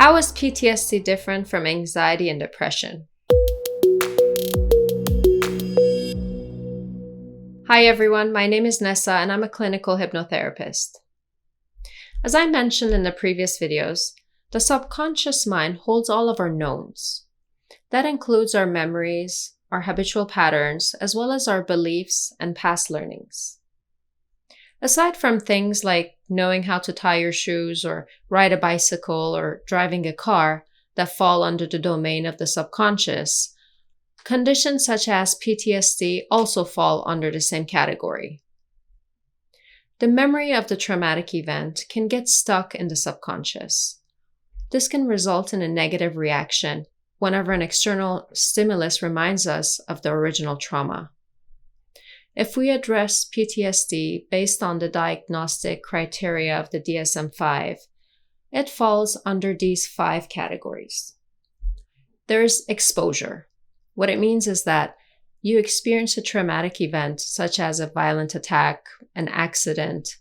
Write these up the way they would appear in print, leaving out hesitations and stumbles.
How is PTSD different from anxiety and depression? Hi everyone, my name is Nessa and I'm a clinical hypnotherapist. As I mentioned in the previous videos, the subconscious mind holds all of our knowns. That includes our memories, our habitual patterns, as well as our beliefs and past learnings. Aside from things like knowing how to tie your shoes or ride a bicycle or driving a car that fall under the domain of the subconscious, conditions such as PTSD also fall under the same category. The memory of the traumatic event can get stuck in the subconscious. This can result in a negative reaction whenever an external stimulus reminds us of the original trauma. If we address PTSD based on the Diagnostic Criteria of the DSM-5, it falls under these 5 categories. There's exposure. What it means is that you experience a traumatic event such as a violent attack, an accident,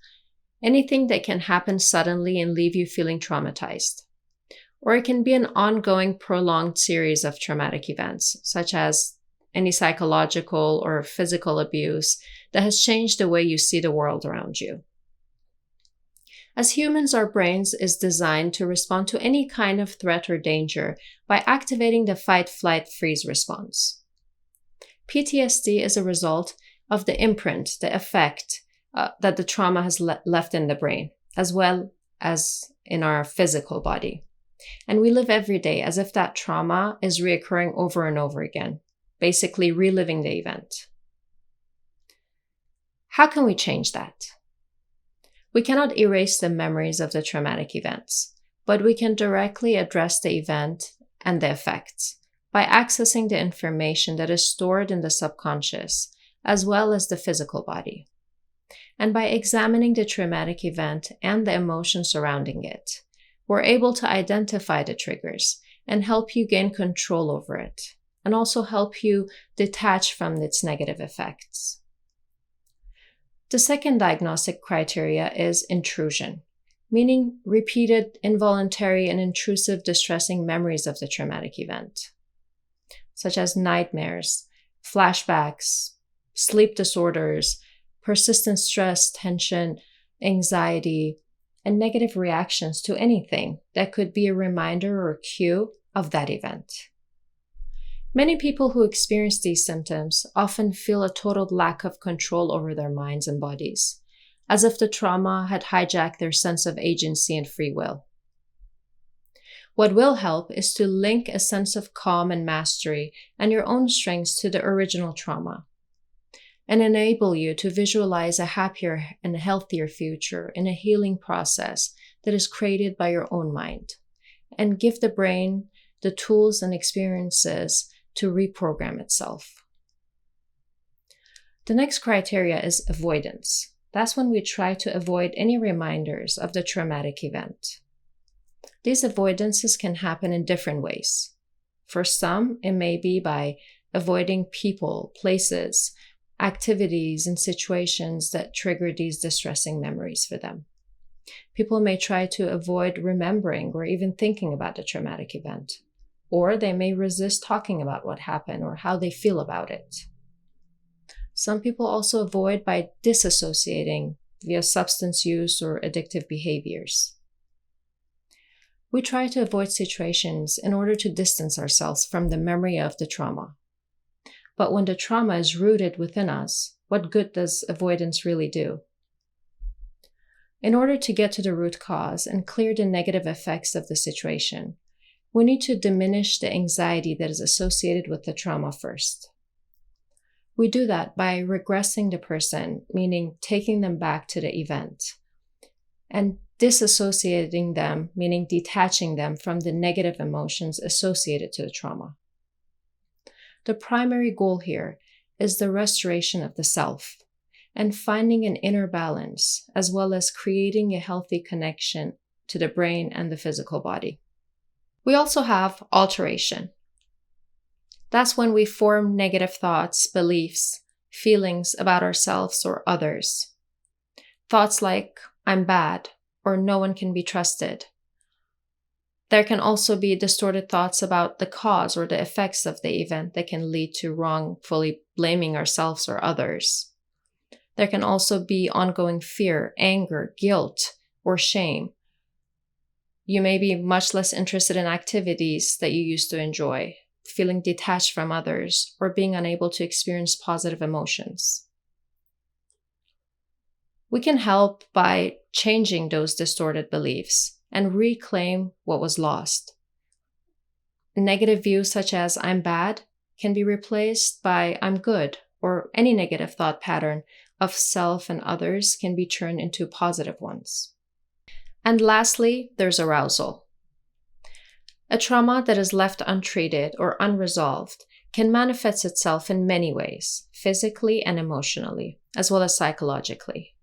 anything that can happen suddenly and leave you feeling traumatized. Or it can be an ongoing, prolonged series of traumatic events, such as any psychological or physical abuse that has changed the way you see the world around you. As humans, our brains is designed to respond to any kind of threat or danger by activating the fight, flight, freeze response. PTSD is a result of the imprint, the effect that the trauma has left in the brain, as well as in our physical body. And we live every day as if that trauma is reoccurring over and over again, basically reliving the event. How can we change that? We cannot erase the memories of the traumatic events, but we can directly address the event and the effects by accessing the information that is stored in the subconscious, as well as the physical body, and by examining the traumatic event and the emotions surrounding it. We're able to identify the triggers and help you gain control over it, and also help you detach from its negative effects. The second diagnostic criteria is intrusion, meaning repeated, involuntary, and intrusive distressing memories of the traumatic event, such as nightmares, flashbacks, sleep disorders, persistent stress, tension, anxiety, and negative reactions to anything that could be a reminder or cue of that event. Many people who experience these symptoms often feel a total lack of control over their minds and bodies, as if the trauma had hijacked their sense of agency and free will. What will help is to link a sense of calm and mastery and your own strengths to the original trauma, and enable you to visualize a happier and healthier future in a healing process that is created by your own mind, and give the brain the tools and experiences to reprogram itself. The next criteria is avoidance. That's when we try to avoid any reminders of the traumatic event. These avoidances can happen in different ways. For some, it may be by avoiding people, places, activities, and situations that trigger these distressing memories for them. People may try to avoid remembering or even thinking about the traumatic event, or they may resist talking about what happened or how they feel about it. Some people also avoid by disassociating via substance use or addictive behaviors. We try to avoid situations in order to distance ourselves from the memory of the trauma. But when the trauma is rooted within us, what good does avoidance really do? In order to get to the root cause and clear the negative effects of the situation, we need to diminish the anxiety that is associated with the trauma first. We do that by regressing the person, meaning taking them back to the event, and disassociating them, meaning detaching them from the negative emotions associated to the trauma. The primary goal here is the restoration of the self and finding an inner balance, as well as creating a healthy connection to the brain and the physical body. We also have alteration. That's when we form negative thoughts, beliefs, feelings about ourselves or others. Thoughts like, I'm bad, or no one can be trusted. There can also be distorted thoughts about the cause or the effects of the event that can lead to wrongfully blaming ourselves or others. There can also be ongoing fear, anger, guilt, or shame. You may be much less interested in activities that you used to enjoy, feeling detached from others, or being unable to experience positive emotions. We can help by changing those distorted beliefs and reclaim what was lost. Negative views such as "I'm bad" can be replaced by "I'm good," or any negative thought pattern of self and others can be turned into positive ones. And lastly, there's arousal. A trauma that is left untreated or unresolved can manifest itself in many ways, physically and emotionally, as well as psychologically.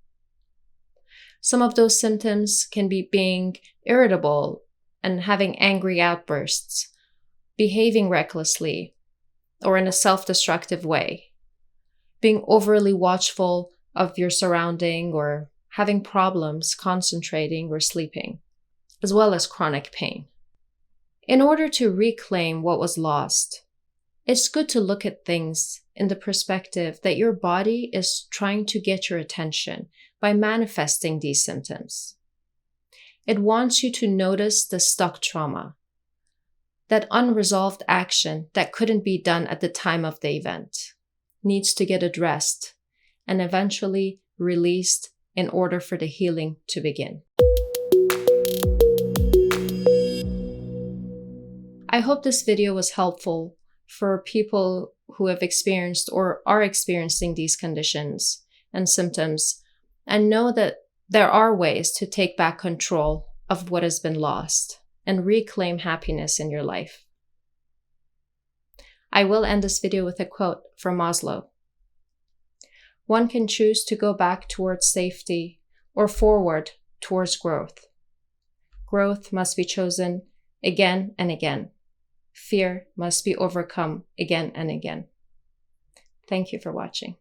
Some of those symptoms can be being irritable and having angry outbursts, behaving recklessly or in a self-destructive way, being overly watchful of your surrounding or having problems concentrating or sleeping, as well as chronic pain. In order to reclaim what was lost, it's good to look at things in the perspective that your body is trying to get your attention by manifesting these symptoms. It wants you to notice the stuck trauma, that unresolved action that couldn't be done at the time of the event, needs to get addressed and eventually released in order for the healing to begin. I hope this video was helpful for people who have experienced or are experiencing these conditions and symptoms, and know that there are ways to take back control of what has been lost and reclaim happiness in your life. I will end this video with a quote from Maslow. "One can choose to go back towards safety or forward towards growth. Growth must be chosen again and again. Fear must be overcome again and again." Thank you for watching.